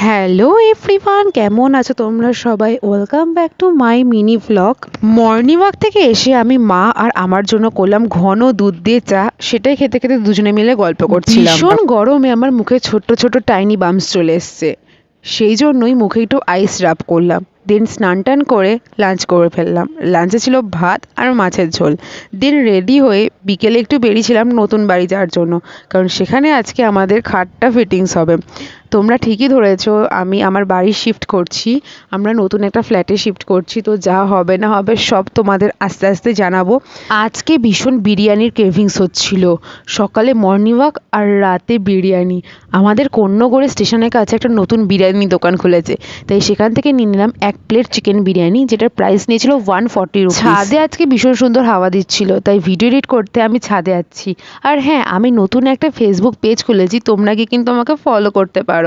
Hello everyone, কেমন আছো তোমরা সবাই? Welcome back to my mini vlog. Morning walk থেকে এসে আমি মা আর আমার জন্য করলাম ঘন দুধ দিয়ে চা। সেটাই খেতে খেতে দুজনে মিলে গল্প করছিলাম। ভীষণ গরমে আমার মুখে ছোট্ট ছোট্ট টাইনি বাম্পস চলে এসছে, সেই জন্যই মুখে একটু আইস রাব করলাম। দেন স্নান টান করে লাঞ্চ করে ফেললাম। লাঞ্চে ছিল ভাত আর মাছের ঝোল। দেন রেডি হয়ে বিকেলে একটু বেরিয়েছিলাম নতুন বাড়ি যাওয়ার জন্য, কারণ সেখানে আজকে আমাদের খাটটা ফিটিংস হবে। তোমরা ঠিকই ধরেছো, আমি আমার বাড়ি শিফট করছি। আমরা নতুন একটা ফ্ল্যাটে শিফট করছি, তো যা হবে না হবে সব তোমাদের আস্তে আস্তে জানাবো। আজকে ভীষণ বিরিয়ানির ক্রেভিংস হচ্ছিল। সকালে মর্নিং ওয়াক আর রাতে বিরিয়ানি। আমাদের কন্যগড়ে স্টেশনের কাছে একটা নতুন বিরিয়ানি দোকান খুলেছে, তাই সেখান থেকে নিয়ে নিলাম 1 প্লেট চিকেন বিরিয়ানি, যেটার প্রাইস নিয়েছিল 140 রুপিস। ছাদে আজকে ভীষণ সুন্দর হাওয়া দিচ্ছিল, তাই ভিডিও এডিট করতে আমি ছাদে যাচ্ছি। আর হ্যাঁ, আমি নতুন একটা ফেসবুক পেজ খুলেছি, তোমরা কি কিন্তু আমাকে ফলো করতে পারো।